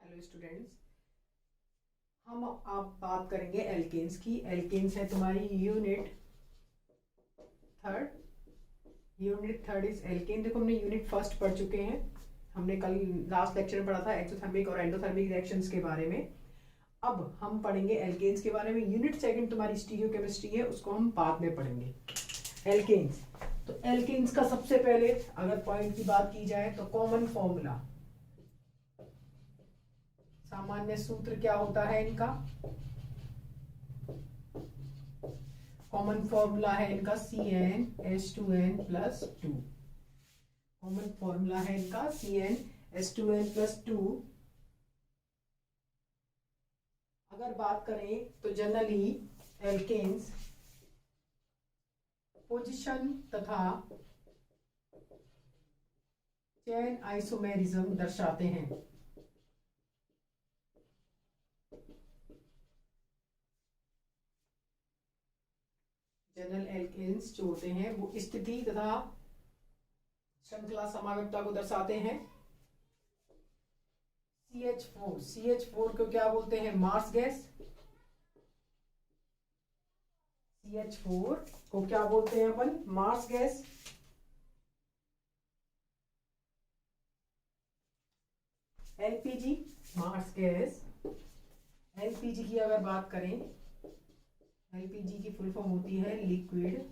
Hello students, हम आप बात करेंगे एल्केन्स की। एल्केन्स है तुम्हारी यूनिट थर्ड इज एल्केन। देखो हमने यूनिट फर्स्ट पढ़ चुके हैं। हमने कल लास्ट लेक्चर में पढ़ा था एक्सोथर्मिक और एंडोथर्मिक रिएक्शंस के बारे में। अब हम पढ़ेंगे एल्केन्स के बारे में। यूनिट सेकंड तुम्हारी स्टीरियोकेमिस्ट्री है, उसको हम बाद में पढ़ेंगे। एल्केन्स, तो एल्केन्स का सबसे पहले अगर पॉइंट की बात की जाए तो कॉमन फॉर्मूला, सामान्य सूत्र क्या होता है इनका? कॉमन फॉर्मूला है इनका CnH2n+2। कॉमन फॉर्मूला है इनका CnH2n+2। अगर बात करें तो जनरली एल्केन्स पोजीशन तथा चेन आइसोमेरिज्म दर्शाते हैं। जनरल एल्केन्स जो होते हैं वो स्थिति तथा श्रृंखला समावेशता को दर्शाते हैं। CH4 को क्या बोलते हैं? Marsh gas. CH4 को क्या बोलते हैं अपन? Marsh gas. LPG marsh gas. LPG की अगर बात करें, LPG की फुल फॉर्म होती है लिक्विड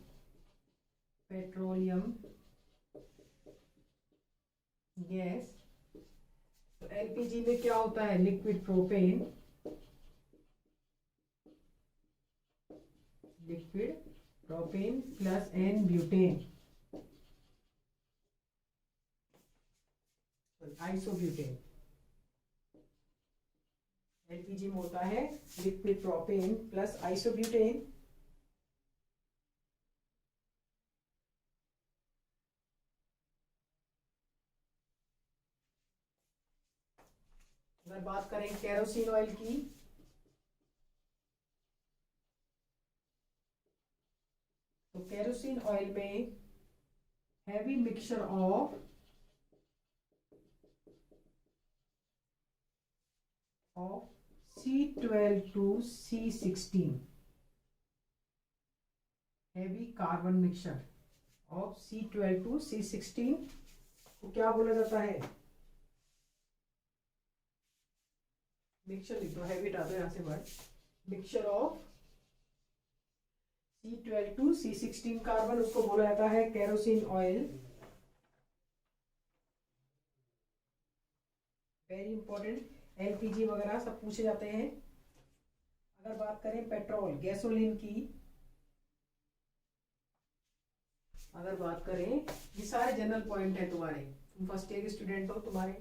पेट्रोलियम गैस। तो LPG में क्या होता है? Liquid propane plus n butane, isobutane. LPG में होता है लिक्विड प्रोपेन प्लस आइसोब्यूटेन। अगर बात करें केरोसिन ऑयल की, तो केरोसिन ऑयल में heavy mixture of C12 to C16, heavy carbon mixture of C12 to C16 को क्या बोला जाता है? मिक्सचर लिख दो, हैवी हटा दो यहां से word. Mixture of C12 to C16 carbon, उसको बोला जाता है kerosene oil. Very important, LPG वगैरह सब पूछे जाते हैं। अगर बात करें पेट्रोल गैसोलीन की, अगर बात करें, ये सारे जनरल पॉइंट है तुम्हारे, तुम फर्स्ट ईयर के स्टूडेंट हो, तुम्हारे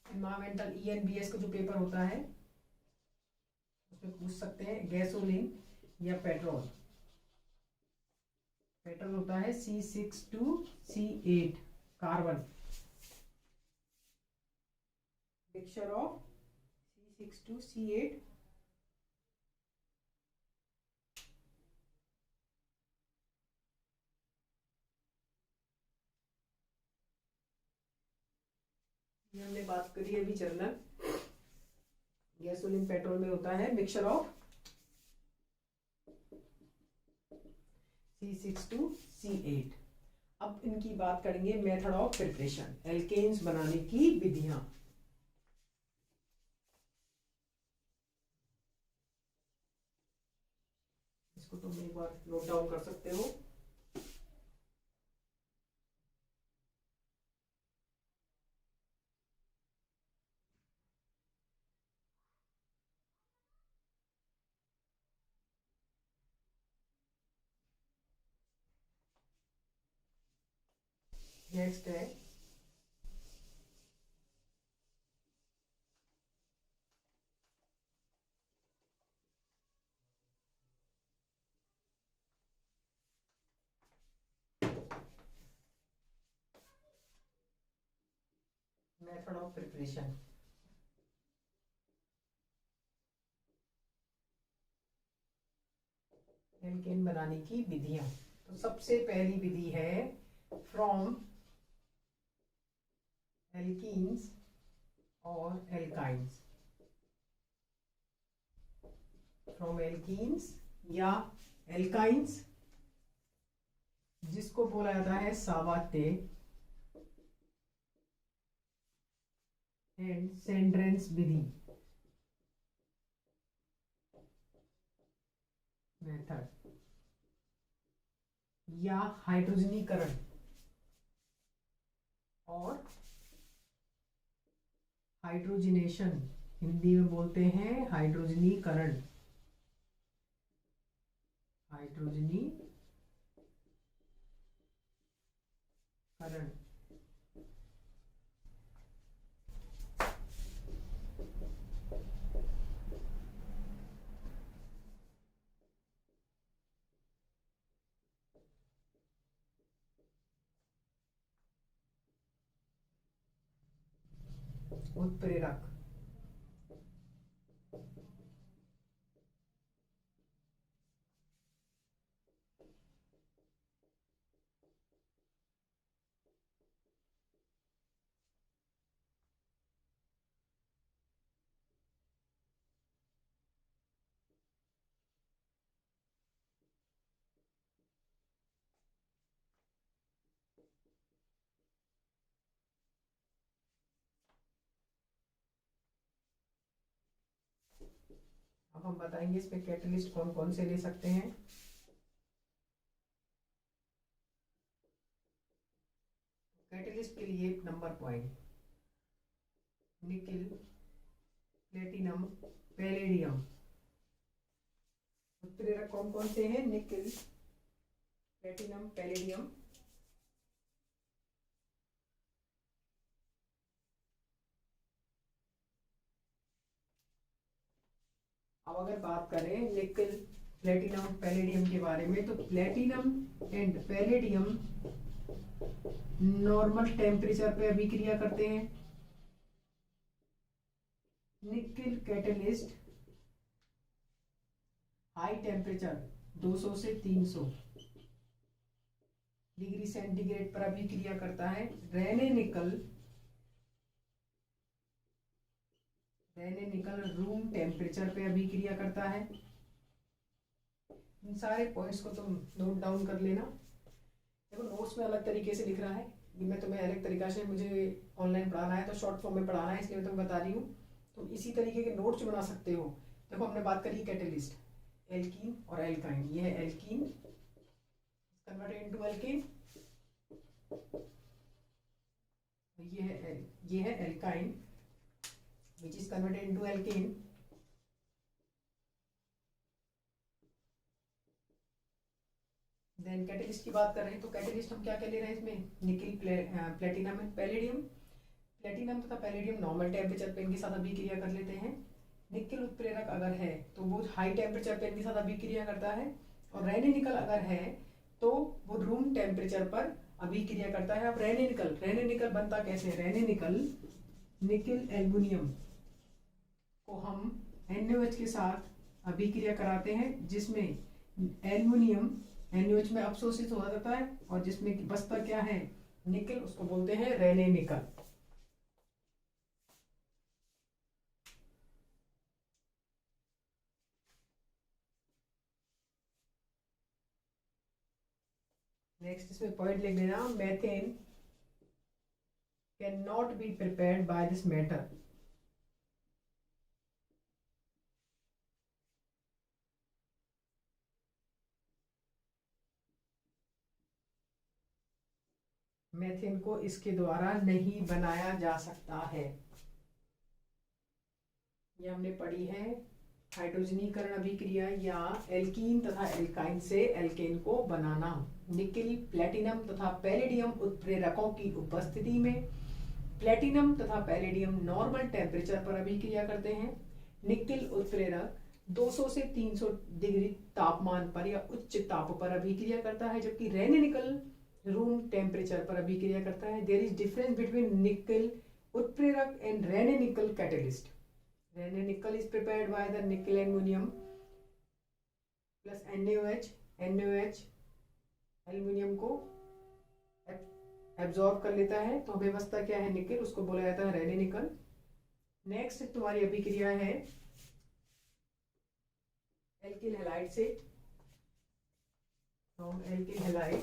एनवायरमेंटल ENBS का जो पेपर होता है उसमें पूछ सकते हैं गैसोलीन या पेट्रोल। पेट्रोल होता है C6 to C8 carbon, mixture of C6 to C8। हमने बात करी अभी जनरल। गैसोलीन पेट्रोल में होता है mixture of C6 to C8। अब इनकी बात करेंगे मेथड ऑफ प्रिपरेशन, एल्केन्स बनाने की विधियां। इसको तुम एक बार नोट डाउन कर सकते हो। नेक्स्ट है मेथड ऑफ प्रिपरेशन। एल्केन बनाने की विधियां, तो सबसे पहली विधि है फ्रॉम एल्कीन्स और एल्काइंस। फ्रॉम एल्कीन्स या एल्काइंस, जिसको बोला जाता है सावाटे एंड सेंड्रेंस विधि मेथड, या हाइड्रोजनीकरण और हाइड्रोजनेशन, हिंदी में बोलते हैं हाइड्रोजनीकरण, हाइड्रोजनीकरण। उत्प्रेरक, अब हम बताएंगे इसमें कैटलिस्ट कौन कौन से ले सकते हैं। कैटलिस्ट के लिए number point, nickel, platinum, palladium. उत्प्रेरक कौन कौन से हैं? Nickel, platinum, palladium. अब अगर बात करें निकिल, प्लेटिनम, पैलेडियम के बारे में, तो platinum and palladium normal temperature पे अभिक्रिया करते हैं। निकिल कैटलिस्ट हाई टेम्परेचर 200 से 300 डिग्री सेंटीग्रेड पर अभिक्रिया करता है। रेने निकल रूम टेम्परेचर पे अभिक्रिया करता है। इन सारे पॉइंट्स को तुम नोट डाउन कर लेना। देखो नोट्स में अलग तरीके से लिख रहा है, मैं तुम्हें अलग तरीका से, मुझे ऑनलाइन पढ़ाना है तो शॉर्ट फॉर्म में पढ़ाना है, इसलिए मैं तुम्हें बता रही हूँ। तुम इसी तरीके के नोट्स बना सकते हो। देखो हमने बात करी कैटलिस्ट, एल्कीन और एल्काइन। ये है एल्कीन, कन्वर्टेड इनटू एल्कीन। ये है alkyne which is converted into alkane। Then catalyst की बात कर रहे हैं, तो कैटलिस्ट हम क्या क्या ले रहे हैं इसमें? Nickel, platinum and palladium. Platinum तथा पैलेडियम नॉर्मल टेम्परेचर पे इनके साथ अभिक्रिया कर लेते हैं। निकिल उत्प्रेरक अगर है तो वो हाई टेम्परेचर पे इनके साथ अभिक्रिया करता है, और रेने निकल अगर है तो वो रूम टेम्परेचर पर अभिक्रिया करता है। अब रेने निकल बनता कैसे? रेने निकिल एल्युमिनियम को हम NaOH के साथ अभिक्रिया कराते हैं, जिसमें एल्युमिनियम NaOH में अवशोषित हो जाता है, और जिसमें बचता क्या है? निकल, उसको बोलते हैं रेने निकल। नेक्स्ट इसमें पॉइंट लिख देना, methane can not be prepared by this method. Methane को इसके द्वारा नहीं बनाया जा सकता है। ये हमने पढ़ी है हाइड्रोजनीकरण अभिक्रिया या एल्कीन तथा एल्काइन से एल्केन को बनाना। निकिल, प्लेटिनम तथा पैलेडियम उत्प्रेरकों की उपस्थिति में प्लेटिनम तथा पैलेडियम नॉर्मल टेम्परेचर पर अभिक्रिया करते हैं। निकिल उत्प्रेरक 200 से 300 डिग्री तापमान पर या उच्च ताप पर अभिक्रिया करता है, जबकि रेने निकल रूम टेम्परेचर पर अभिक्रिया करता है। There is difference between nickel उत्प्रेरक and Raney nickel catalyst. Raney nickel is prepared by the nickel aluminium plus NaOH aluminium को एब्जॉर्ब कर लेता है, तो व्यवस्था क्या है? निकिल, उसको बोला जाता है रेने निकल। नेक्स्ट तुम्हारी अभिक्रिया है एल्किल हैलाइड से, फ्रॉम एल्किल हैलाइड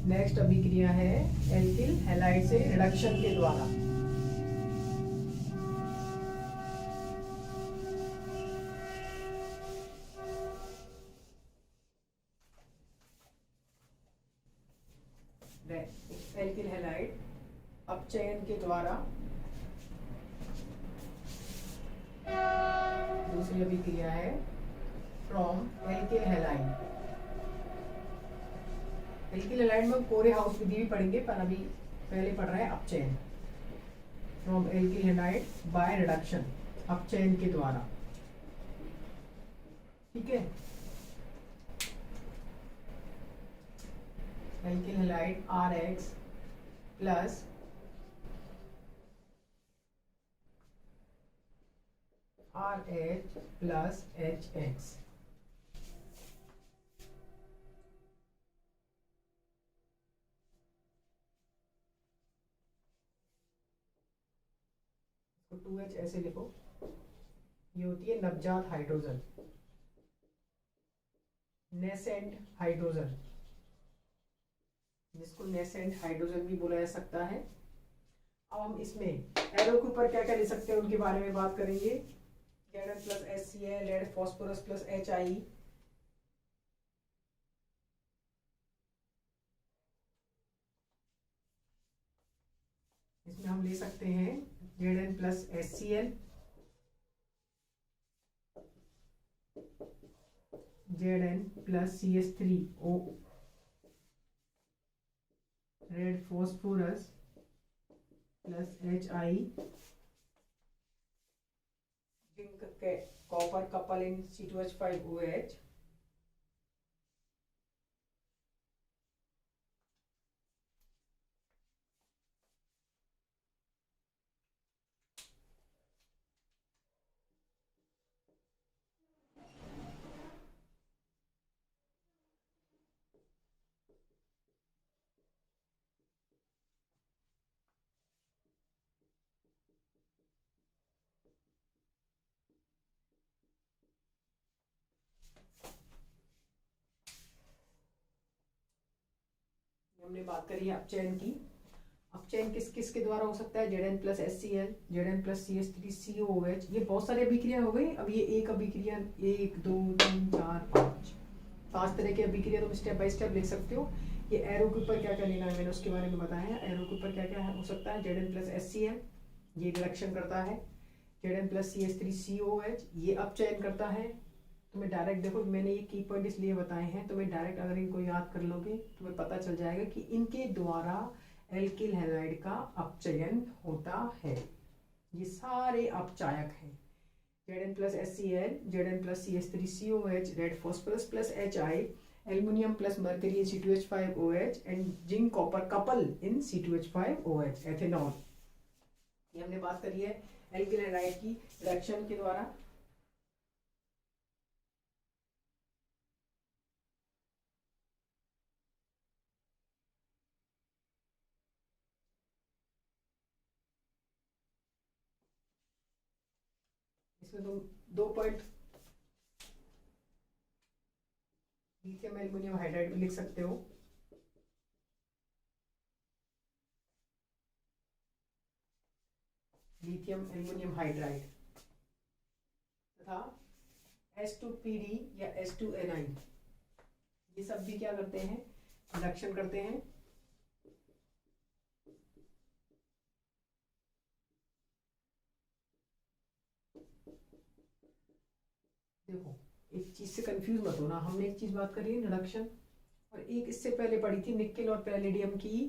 नेक्स्ट अभिक्रिया है एल्किल हैलाइड से रिडक्शन के द्वारा। एल्किल हैलाइड अपचयन के द्वारा दूसरी अभिक्रिया है from alkyl halide. Alkyl halide में कोरे हाउस विधि भी पढ़ेंगे, पर अभी पहले पढ़ रहे हैं अपचयन। From alkyl halide by reduction, अपचयन के द्वारा। ठीक है, alkyl halide RX plus RH plus HX। तो 2H ऐसे लिखो, ये होती है नवजात हाइड्रोजन, नेसेंट हाइड्रोजन, जिसको नेसेंट हाइड्रोजन भी बोला जा सकता है। अब हम इसमें एरो के ऊपर क्या क्या ले सकते हैं उनके बारे में बात करेंगे। Zn plus HCl, lead phosphorus plus HI, इसमें हम ले सकते हैं Zn plus HCl, Zn plus CH3O, red phosphorus plus HI, zinc के कॉपर कपल इन C2H5OH, हमने बात करी है अपचयन की। अपचयन किस किस के द्वारा हो सकता है? Zn plus HCl, Zn plus CH3COOH, ये बहुत सारी अभिक्रिया हो गई। अब ये एक अभिक्रिया, 1 2 3 4 5 तरह की अभिक्रिया तुम स्टेप बाय स्टेप लिख सकते हो। ये एरो के ऊपर क्या क्या लेना है मैंने उसके बारे में बताया है। एरो के ऊपर क्या क्या हो सकता है? Zn प्लस HCl, ये रिडक्शन करता है। Zn प्लस CH3COOH, ये अपचयन करता है। तुम्हें डायरेक्ट देखो, मैंने ये की पॉइंट इसलिए बताए हैं, तुम्हें डायरेक्ट अगर इनको याद कर लोगे तुम्हें पता चल जाएगा कि इनके द्वारा एल्किल हैलाइड का अपचयन होता है। ये सारे अपचायक हैं। Zn plus HCl, Zn plus CH3COH, red phosphorus plus HI, aluminium plus mercury in C2H5OH and zinc copper couple in C2H5OH, ethanol. ये हमने बात करी है एल्किल हैलाइड की रिडक्शन के द्वारा। इसमें तुम 2 पॉइंट लिथियम एल्युमिनियम हाइड्राइड भी लिख सकते हो। लिथियम एल्युमिनियम हाइड्राइड तथा H2PD या H2Ni, ये सब भी क्या करते हैं? रिडक्शन करते हैं। देखो, एक चीज से कंफ्यूज मत होना, हमने एक चीज बात करी है रिडक्शन, और एक इससे पहले पढ़ी थी निकेल और पैलेडियम की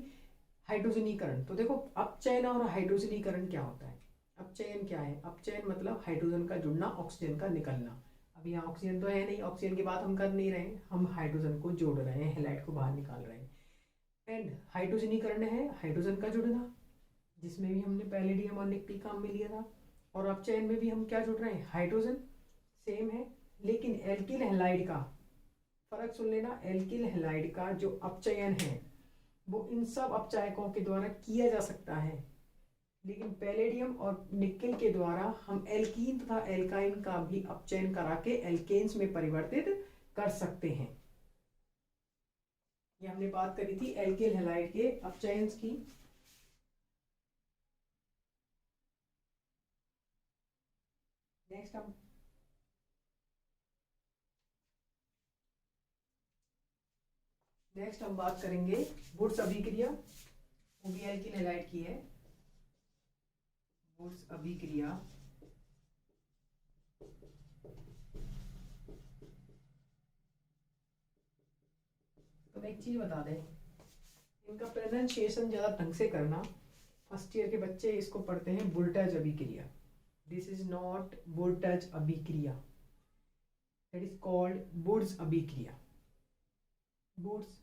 हाइड्रोजनीकरण। तो देखो, अपचयन और हाइड्रोजनीकरण क्या होता है? अपचयन क्या है? अपचयन मतलब हाइड्रोजन का जुड़ना, ऑक्सीजन का निकलना। अब यहाँ ऑक्सीजन तो है नहीं, ऑक्सीजन की बात हम कर नहीं रहे हैं, हम हाइड्रोजन को जोड़ रहे हैं, हैलाइड को बाहर निकाल रहे हैं। एंड हाइड्रोजनीकरण है हाइड्रोजन का जुड़ना, जिसमें भी हमने पैलेडियम और निकेल काम में लिया था। और अपचयन में भी हम क्या जुड़ रहे हैं? हाइड्रोजन। सेम है, लेकिन एल्किल हैलाइड का फर्क सुन लेना। एल्किल हैलाइड का जो अपचयन है वो इन सब अपचायकों के द्वारा किया जा सकता है, लेकिन पैलेडियम और निकेल के द्वारा हम एल्कीन तथा एल्काइन का भी अपचयन करा के एल्केन्स में परिवर्तित कर सकते हैं। ये हमने बात करी थी एल्किल हैलाइड के अपचयन की। नेक्स्ट हम बात करेंगे वुड्स अभिक्रिया, वो भी एल्किल हैलाइड की है। वुड्स अभिक्रिया तो एक चीज बता दें, इनका प्रोनाउंसिएशन ज्यादा ढंग से करना। फर्स्ट ईयर के बच्चे इसको पढ़ते हैं वोल्टेज अभिक्रिया। दिस इज नॉट वोल्टेज अभिक्रिया, दैट इज कॉल्ड वुड्स अभिक्रिया। वुड्स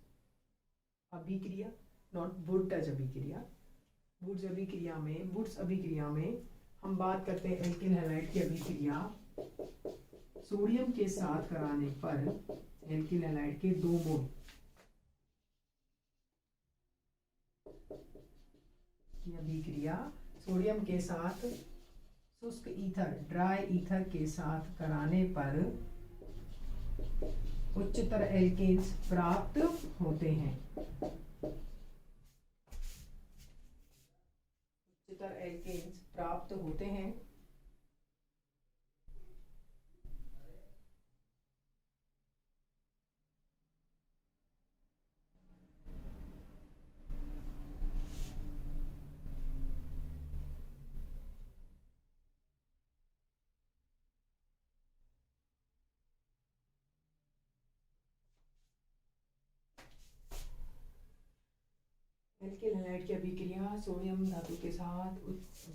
अभिक्रिया नॉट वोल्टेज अभिक्रिया। वुड्स अभिक्रिया में हम बात करते हैं एल्किल हैलाइड की अभिक्रिया। सोडियम के साथ कराने पर एल्किल हैलाइड के 2 मोल की अभिक्रिया सोडियम के साथ शुष्क ईथर ड्राई ईथर के साथ कराने पर उच्चतर एल्केन्स प्राप्त होते हैं। उच्चतर एल्केन्स प्राप्त होते हैं। एल्किल हैलाइड की अभिक्रिया सोडियम धातु के साथ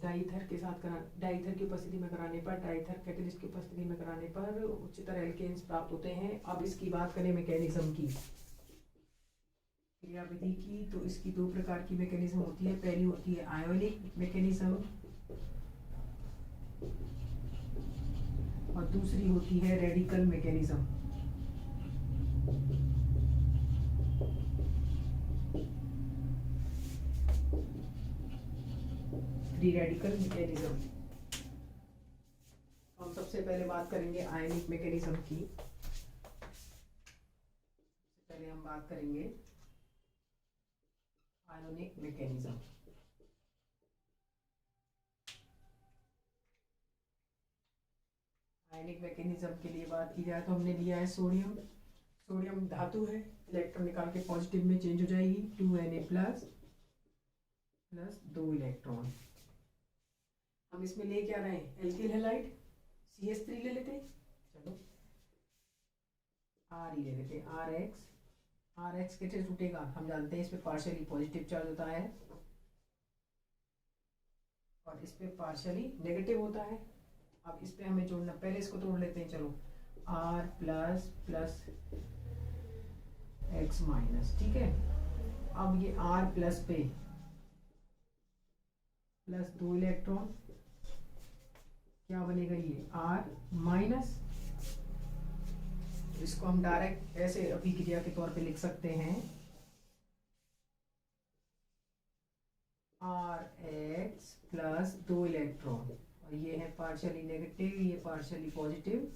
डाईथर के साथ डाईथर की उपस्थिति में कराने पर, डाईथर कैटेलिस्ट की उपस्थिति में कराने पर उच्चतर एल्केन्स प्राप्त होते हैं। अब इसकी बात करें मैकेनिज्म की, क्रियाविधि की, तो इसकी 2 प्रकार की मैकेनिज्म होती है। पहली होती है आयोनिक मैकेनिज्म और दूसरी होती है radical mechanism. Free radical mechanism. हम सबसे पहले बात करेंगे आयनिक मैकेनिज्म की। सबसे पहले हम बात करेंगे आयोनिक मैकेनिज्म। आयनिक मैकेनिज्म के लिए बात की जाए तो हमने लिया है सोडियम। सोडियम धातु है, इलेक्ट्रॉन निकाल के पॉजिटिव में चेंज हो जाएगी, 2Na प्लस 2 इलेक्ट्रॉन। हम इसमें ले क्या रहे हैं एल्किल हैलाइड, CH3 ले लेते हैं। चलो Re ले लेते हैं, RX कैसे टूटेगा, हम जानते हैं इस पे पार्शियली पॉजिटिव चार्ज होता है और इस पे पार्शियली नेगेटिव होता है। अब इस पे हमें जोड़ना, पहले इसको तोड़ लेते हैं। चलो R plus plus X minus, ठीक है। अब ये R प्लस पे प्लस 2 इलेक्ट्रॉन, क्या बनेगा ये R माइनस। इसको हम डायरेक्ट ऐसे अभिक्रिया के तौर पे लिख सकते हैं, RX प्लस 2 इलेक्ट्रॉन, और ये है पार्शियली नेगेटिव, ये पार्शियली पॉजिटिव,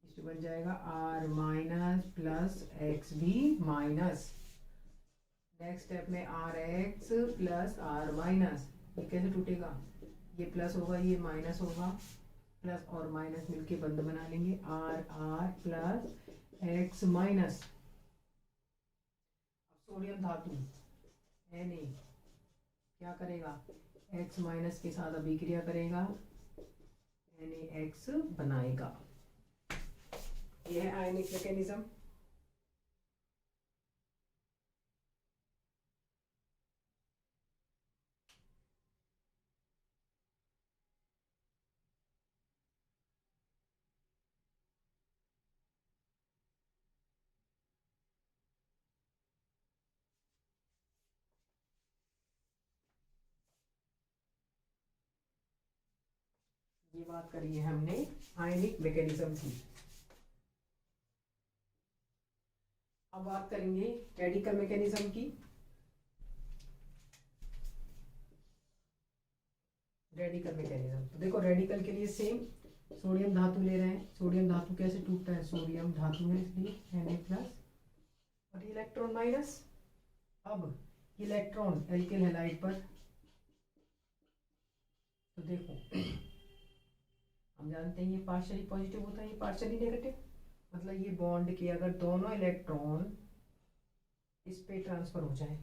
इस बन जाएगा R माइनस प्लस X भी माइनस। नेक्स्ट स्टेप में RX प्लस R माइनस, ये कैसे टूटेगा, ये प्लस होगा ये माइनस होगा, प्लस और माइनस मिलके बंद बना लेंगे, R प्लस X माइनस। अब सोडियम धातु Na क्या करेगा, X माइनस के साथ अभिक्रिया करेगा, NaX बनाएगा। यह है आयनिक मैकेनिज्म। ये बात करी है हमने आयनिक मैकेनिज्म की। अब बात करेंगे रेडिकल मैकेनिज्म की। रेडिकल मैकेनिज्म तो देखो, रेडिकल के लिए सेम सोडियम धातु ले रहे हैं। सोडियम धातु कैसे टूटता है, सोडियम धातु है इसलिए Na+ और इलेक्ट्रॉन माइनस। अब इलेक्ट्रॉन एल्किल हैलाइड पर, तो देखो हम जानते हैं ये पार्शियली पॉजिटिव होता है, ये पार्शियली नेगेटिव। मतलब ये बॉन्ड के अगर दोनों इलेक्ट्रॉन इस पे ट्रांसफर हो जाए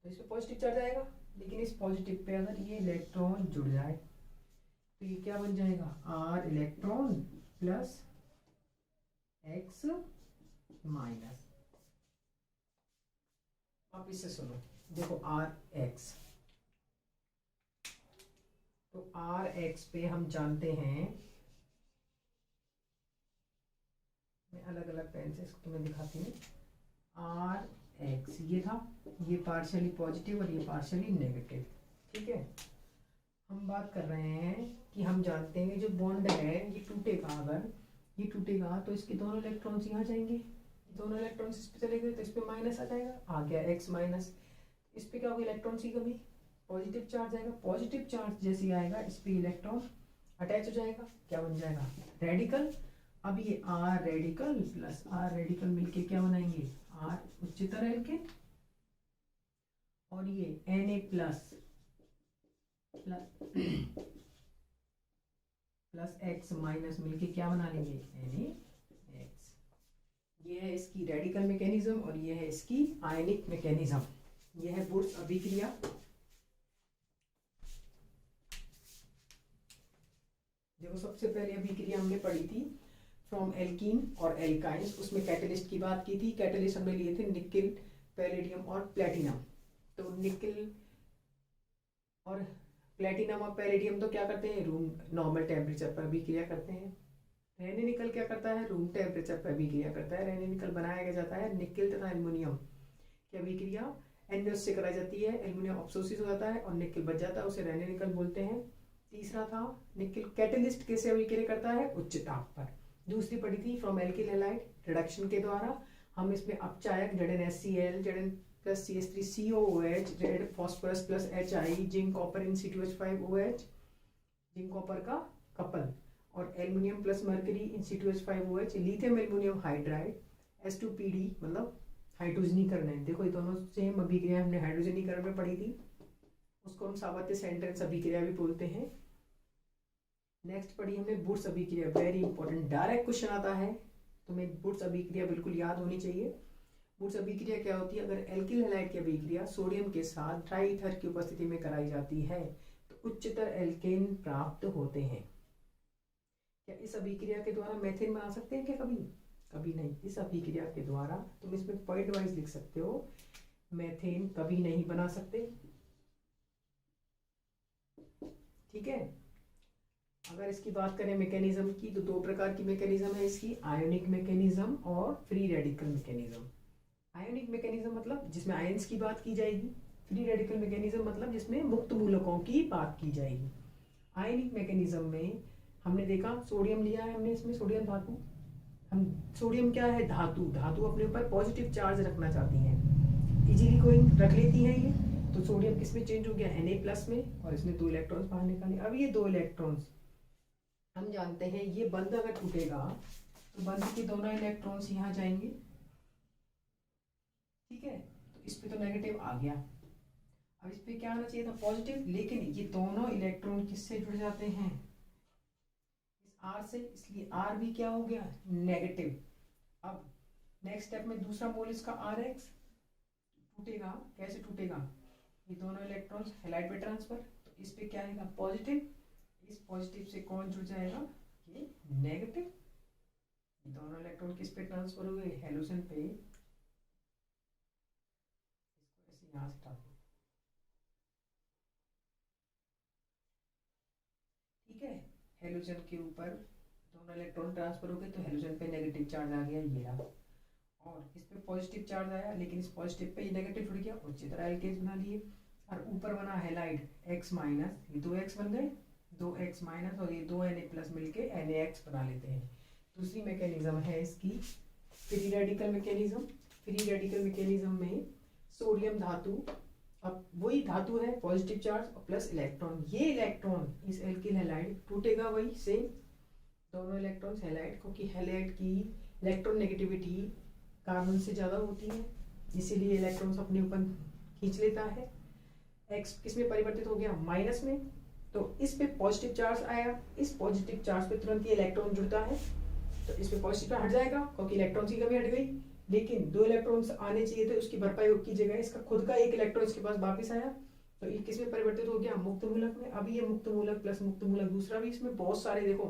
तो इस पे पॉजिटिव चार्ज आएगा, लेकिन इस पॉजिटिव पे अगर ये इलेक्ट्रॉन जुड़ जाए तो ये क्या बन जाएगा, R electron plus X minus. आप इससे सुनो, देखो RX, तो RX पे हम जानते हैं, मैं अलग अलग पेन से इसको तुम्हें दिखाती हूँ। RX ये था, ये पार्शियली पॉजिटिव और ये पार्शियली नेगेटिव। ठीक है, हम बात कर रहे हैं कि हम जानते हैं जो बॉन्ड है ये टूटेगा, अगर ये टूटेगा तो इसके दोनों इलेक्ट्रॉन्स यहाँ जाएंगे, दोनों इलेक्ट्रॉन्स इस पे चले गए तो इस पे माइनस आ जाएगा, आ गया X माइनस। इस पे क्या होगा, इलेक्ट्रॉन्स की कमी, पॉजिटिव चार्ज आएगा। पॉजिटिव चार्ज जैसे आएगा इस पे इलेक्ट्रॉन अटैच हो जाएगा, क्या बन जाएगा, रेडिकल। अब ये R radical plus R radical मिलके क्या बनाएंगे, R उच्चतर एल्केन, और ये Na plus plus X minus मिलके क्या बना लेंगे, NaX। ये है इसकी रेडिकल मैकेनिज्म और ये है इसकी आयनिक मैकेनिज्म। ये है बुर्स अभिक्रिया। देखो सबसे पहले अभिक्रिया हमने पढ़ी थी फ्रॉम एल्कीन और एल्काइंस, उसमें कैटलिस्ट की बात की थी। कैटलिस्ट हमने लिए थे निकेल, पैलेडियम और प्लेटिनम। तो निकेल और प्लेटिनम और पैलेडियम तो क्या करते हैं, रूम नॉर्मल टेम्परेचर पर अभिक्रिया करते हैं। रेने निकल क्या करता है, रूम टेम्परेचर पर अभिक्रिया करता है। रेने निकल बनाया जाता है निकेल तथा एल्युमिनियम की अभिक्रिया एनोस से कराई जाती है। एल्युमिनियम ऑब्सोसिस हो जाता है और निकेल बच जाता है, उसे रेने निकल बोलते हैं। तीसरा था निकेल कैटलिस्ट कैसे अभिक्रिया करता है, उच्च ताप पर। दूसरी पढ़ी थी फ्रॉम एल्किल हैलाइड रिडक्शन के द्वारा। हम इसमें अपचायक ZnHCl, Zn plus CH3COOH, red phosphorus plus HI, zinc copper इन C2H5OH, जिंक कॉपर का कपल, और एल्युमिनियम प्लस मरकरी इन C2H5OH, lithium aluminium hydride S2PD, मतलब हाइड्रोजनीकरण है। देखो ये दोनों सेम अभिक्रिया हमने हाइड्रोजनीकरण में पढ़ी थी, उसको हम सावत्य सेंटेंस अभिक्रिया भी बोलते हैं। नेक्स्ट पढ़ी हमने बुर्स अभिक्रिया, वेरी इंपॉर्टेंट, डायरेक्ट क्वेश्चन आता है, तुम्हें बुर्स अभिक्रिया बिल्कुल याद होनी चाहिए। बुर्स अभिक्रिया क्या होती है, अगर एल्किल हैलाइड की अभिक्रिया सोडियम के साथ ट्राई ईथर की उपस्थिति में कराई जाती है तो उच्चतर एल्केन प्राप्त होते हैं। क्या इस अभिक्रिया के द्वारा मेथेन बना सकते हैं क्या, कभी कभी नहीं। इस अभिक्रिया के द्वारा तुम इसमें पॉइंट वाइज लिख सकते हो, मेथेन कभी नहीं बना सकते। ठीक है, अगर इसकी बात करें मैकेनिज्म की तो दो प्रकार की मैकेनिज्म है इसकी, आयोनिक मैकेनिज्म और free radical mechanism. Ionic mechanism मतलब जिसमें आयंस की बात की जाएगी, फ्री रेडिकल मैकेनिज्म मतलब जिसमें मुक्त मूलकों की बात की जाएगी। आयनिक मैकेनिज्म में हमने देखा सोडियम लिया है हमने, इसमें सोडियम धातु, हम सोडियम क्या है, धातु, धातु अपने ऊपर पॉजिटिव चार्ज रखना चाहती हैं, इजीली कोई रख लेती हैं ये, तो सोडियम किसमें चेंज हो गया, Na+ में, और इसने 2 इलेक्ट्रॉन्स बाहर निकाले। अब ये 2 इलेक्ट्रॉन्स हम जानते हैं ये बंध अगर टूटेगा तो बंध के दोनों इलेक्ट्रॉन्स यहाँ जाएंगे। ठीक है, तो इस पे तो नेगेटिव आ गया, अब इस पे क्या आना चाहिए था, पॉजिटिव, लेकिन ये दोनों इलेक्ट्रॉन किससे जुड़ जाते हैं, इस R से, इसलिए R भी क्या हो गया, नेगेटिव। अब नेक्स्ट स्टेप में दूसरा मोल इसका RX टूटेगा, कैसे टूटेगा, ये दोनों इलेक्ट्रॉन्स हैलाइड पे ट्रांसफर, तो इस पे क्या आएगा, पॉजिटिव। इस पॉजिटिव से कौन जुड़ जाएगा, ये नेगेटिव। ये दोनों इलेक्ट्रॉन किस पे ट्रांसफर हो गए, हेलोजन पे। इसको ऐसे यहाँ से हटा दो। ठीक है, हेलोजन के ऊपर दोनों इलेक्ट्रॉन ट्रांसफर हो गए तो हेलोजन पे नेगेटिव चार्ज आ गया, ये रहा, और इस पे पॉजिटिव चार्ज आया, लेकिन इस पॉजिटिव पे ये नेगेटिव जुड़ गया, उच्चतर एल्केन्स बना लिए, और ऊपर बना हैलाइड X माइनस, ये 2X बन गए, 2X माइनस, और ये 2 Na+ मिलके NaX बना लेते हैं। दूसरी मैकेनिज्म है इसकी free radical mechanism. Free radical mechanism में सोडियम धातु, अब वही धातु है पॉजिटिव चार्ज और प्लस इलेक्ट्रॉन, ये इलेक्ट्रॉन इस एल्किल हैलाइड टूटेगा वही सेम, दोनों इलेक्ट्रॉन्स हैलाइड, क्योंकि हैलाइड की इलेक्ट्रॉन नेगेटिविटी कार्बन से ज़्यादा होती है, इसीलिए इलेक्ट्रॉन्स अपने ऊपर खींच लेता है। एक्स किस में परिवर्तित हो गया, माइनस में, तो इस पे पॉजिटिव चार्ज आया, इस पॉजिटिव चार्ज पे तुरंत ये इलेक्ट्रॉन जुड़ता है, तो इस पे पॉजिटिव हट जाएगा क्योंकि इलेक्ट्रॉन की कमी हट गई, लेकिन 2 इलेक्ट्रॉन्स आने चाहिए थे, उसकी भरपाई की जगह इसका खुद का 1 इलेक्ट्रॉन इसके पास वापस आया, तो ये किस में परिवर्तित हो गया, मुक्त मूलक में। अब ये मुक्त मूलक प्लस मुक्त मूलक दूसरा भी, इसमें बहुत सारे, देखो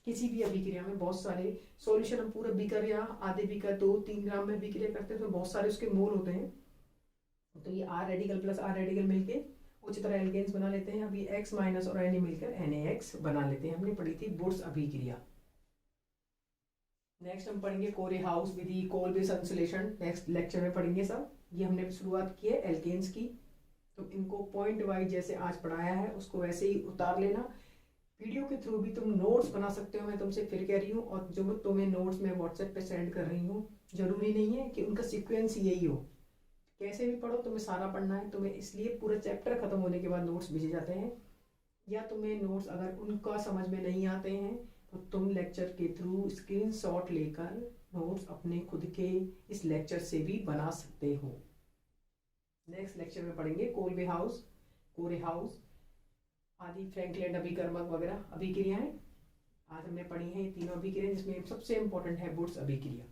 किसी भी अभिक्रिया में बहुत सारे सॉल्यूशन, हम पूरा बीकर या आधे बीकर 2-3 ग्राम में अभिक्रिया करते हैं तो बहुत सारे उसके मोल होते हैं, तो ये R radical plus R radical मिलके उच्च तरह एल्केन्स बना लेते हैं। अब ये एक्स माइनस और एन मिलकर NaX बना लेते हैं, हमने पढ़ी थी बुर्स अभिक्रिया। नेक्स्ट हम पढ़ेंगे कोरे हाउस विधि, कोल्बे संश्लेषण, नेक्स्ट लेक्चर में पढ़ेंगे सब। ये हमने शुरुआत की है एल्केन्स की, तो इनको पॉइंट वाइज जैसे आज पढ़ाया है उसको वैसे ही उतार लेना। वीडियो के थ्रू भी तुम नोट्स बना सकते हो, मैं तुमसे फिर कह रही हूँ, और जो तुम्हें नोट्स मैं व्हाट्सएप पे सेंड कर रही हूँ जरूरी नहीं है कि उनका सीक्वेंस यही हो, कैसे भी पढ़ो तुम्हें सारा पढ़ना है, तुम्हें इसलिए पूरा चैप्टर खत्म होने के बाद नोट्स भेजे जाते हैं, या तुम्हें नोट्स अगर उनका समझ में नहीं आते हैं तो तुम लेक्चर के थ्रू स्क्रीनशॉट लेकर नोट्स अपने खुद के इस लेक्चर से भी बना सकते हो। नेक्स्ट लेक्चर में पढ़ेंगे कोल्बे हाउस, कोरे हाउस आदि, फ्रैंकलैंड अभिकर्मक वगैरह अभिक्रियाएं आज हमने पढ़ी हैं, ये तीनों अभिक्रियाएं, जिसमें सबसे इंपॉर्टेंट है बुर्स अभिक्रिया।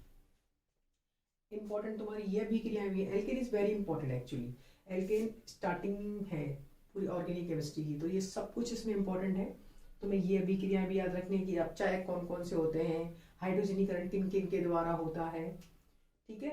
इंपॉर्टेंट तुम्हारी ये अभिक्रियाएं भी है, alkane is very important actually, alkane starting है पूरी ऑर्गेनिक केमिस्ट्री की, तो ये सब कुछ इसमें इंपॉर्टेंट है। तुम्हें ये अभिक्रियाएं भी याद रखने की, अब चाहे कौन कौन से होते हैं, हाइड्रोजनीकरण किन किन के द्वारा होता है, ठीक है।